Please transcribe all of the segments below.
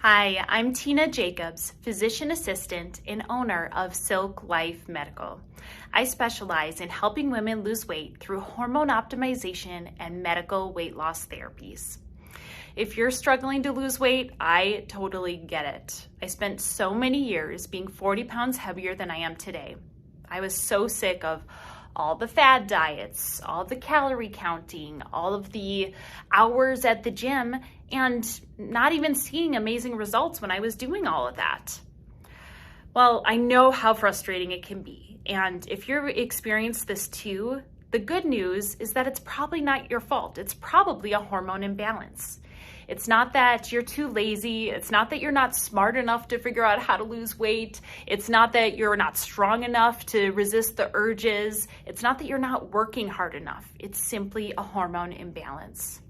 Hi, I'm Tina Jacobs, physician assistant and owner of Silk Life Medical. I specialize in helping women lose weight through hormone optimization and medical weight loss therapies. If you're struggling to lose weight, I totally get it. I spent so many years being 40 pounds heavier than I am today. I was so sick of all the fad diets, all the calorie counting, all of the hours at the gym, and not even seeing amazing results when I was doing all of that. Well, I know how frustrating it can be. And if you're experiencing this too, the good news is that it's probably not your fault. It's probably a hormone imbalance. It's not that you're too lazy. It's not that you're not smart enough to figure out how to lose weight. It's not that you're not strong enough to resist the urges. It's not that you're not working hard enough. It's simply a hormone imbalance.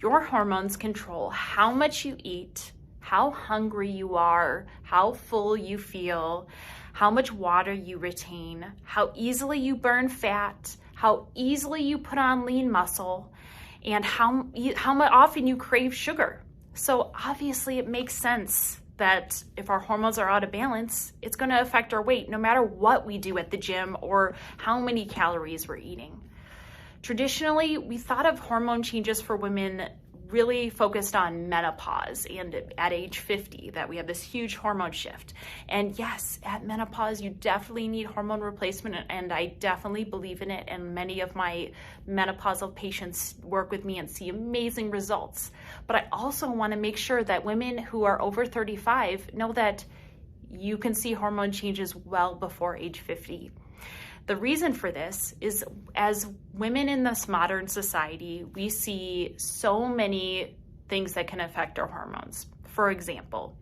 Your hormones control how much you eat, how hungry you are, how full you feel, how much water you retain, how easily you burn fat, how easily you put on lean muscle, and how often you crave sugar. So obviously it makes sense that if our hormones are out of balance, it's going to affect our weight no matter what we do at the gym or how many calories we're eating. Traditionally, we thought of hormone changes for women really focused on menopause and at age 50, that we have this huge hormone shift. And yes, at menopause, you definitely need hormone replacement, and I definitely believe in it. And many of my menopausal patients work with me and see amazing results. But I also want to make sure that women who are over 35 know that you can see hormone changes well before age 50. The reason for this is, as women in this modern society, we see so many things that can affect our hormones. For example,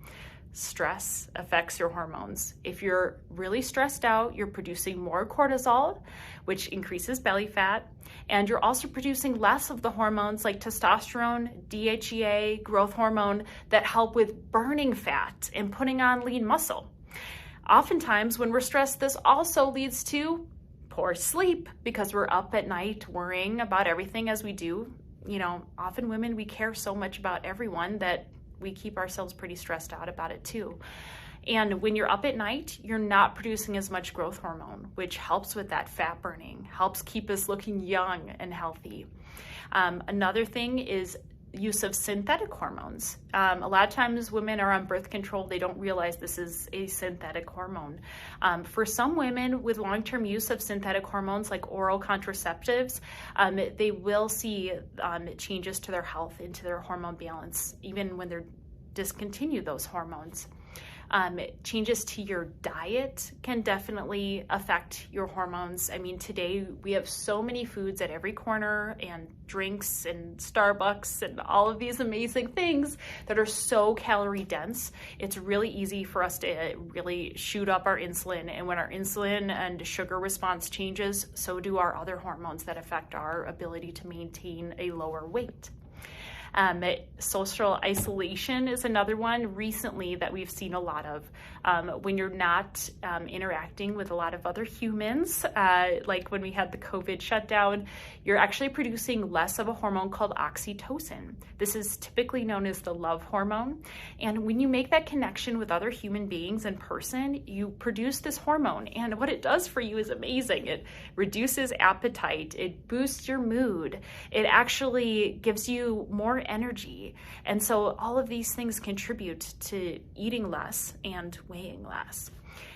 stress affects your hormones. If you're really stressed out, you're producing more cortisol, which increases belly fat, and you're also producing less of the hormones like testosterone, DHEA, growth hormone that help with burning fat and putting on lean muscle. Oftentimes, when we're stressed, this also leads to poor sleep because we're up at night worrying about everything as we do. You know, often women, we care so much about everyone that we keep ourselves pretty stressed out about it too. And when you're up at night, you're not producing as much growth hormone, which helps with that fat burning, helps keep us looking young and healthy. Another thing is use of synthetic hormones. A lot of times women are on birth control, they don't realize this is a synthetic hormone. For some women with long-term use of synthetic hormones like oral contraceptives, they will see changes to their health, into their hormone balance, even when they're discontinue those hormones. Changes to your diet can definitely affect your hormones. I mean, today we have so many foods at every corner, and drinks and Starbucks and all of these amazing things that are so calorie dense. It's really easy for us to really shoot up our insulin. And when our insulin and sugar response changes, so do our other hormones that affect our ability to maintain a lower weight. Social isolation is another one recently that we've seen a lot of. When you're not interacting with a lot of other humans, like when we had the COVID shutdown, you're actually producing less of a hormone called oxytocin. This is typically known as the love hormone. And when you make that connection with other human beings in person, you produce this hormone. And what it does for you is amazing. It reduces appetite. It boosts your mood. It actually gives you more energy. And so all of these things contribute to eating less and weighing less.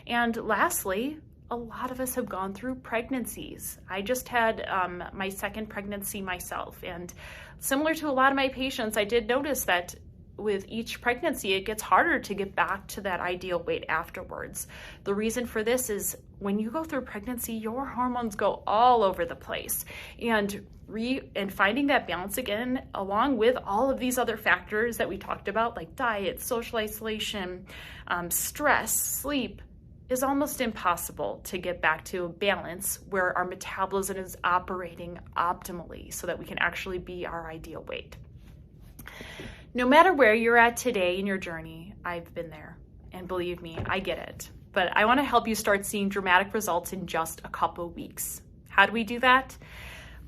And lastly, a lot of us have gone through pregnancies. I just had my second pregnancy myself. And similar to a lot of my patients, I did notice that with each pregnancy, it gets harder to get back to that ideal weight afterwards. The reason for this is when you go through pregnancy, your hormones go all over the place. And finding that balance again, along with all of these other factors that we talked about, like diet, social isolation, stress, sleep, is almost impossible to get back to a balance where our metabolism is operating optimally so that we can actually be our ideal weight. No matter where you're at today in your journey, I've been there. And believe me, I get it. But I want to help you start seeing dramatic results in just a couple weeks. How do we do that?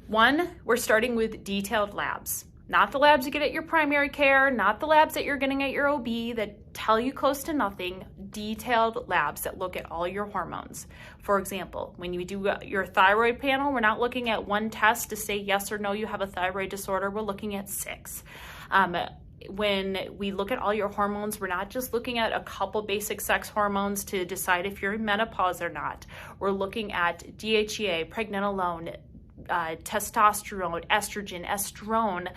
One, we're starting with detailed labs. Not the labs you get at your primary care, not the labs that you're getting at your OB that tell you close to nothing, detailed labs that look at all your hormones. For example, when you do your thyroid panel, we're not looking at one test to say yes or no you have a thyroid disorder, we're looking at 6. When we look at all your hormones, we're not just looking at a couple basic sex hormones to decide if you're in menopause or not. We're looking at DHEA, pregnenolone, testosterone, estrogen, estrone,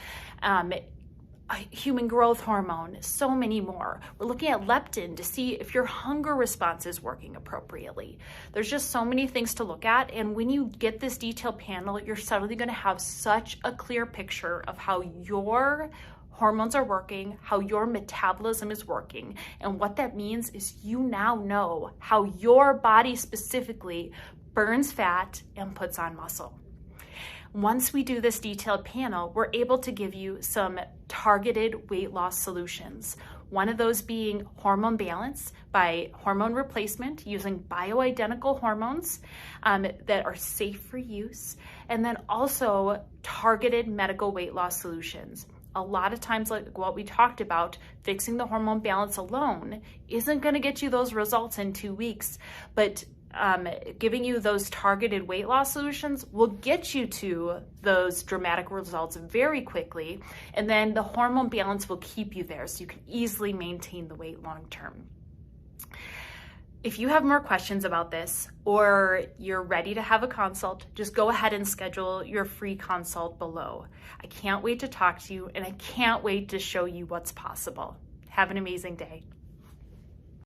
human growth hormone, so many more. We're looking at leptin to see if your hunger response is working appropriately. There's just so many things to look at, and when you get this detailed panel, you're suddenly going to have such a clear picture of how your hormones are working, how your metabolism is working. And what that means is you now know how your body specifically burns fat and puts on muscle. Once we do this detailed panel, we're able to give you some targeted weight loss solutions. One of those being hormone balance by hormone replacement using bioidentical hormones that are safe for use, and then also targeted medical weight loss solutions. A lot of times, like what we talked about, fixing the hormone balance alone isn't going to get you those results in 2 weeks, but giving you those targeted weight loss solutions will get you to those dramatic results very quickly, and then the hormone balance will keep you there so you can easily maintain the weight long term. If you have more questions about this or you're ready to have a consult, just go ahead and schedule your free consult below. I can't wait to talk to you, and I can't wait to show you what's possible. Have an amazing day.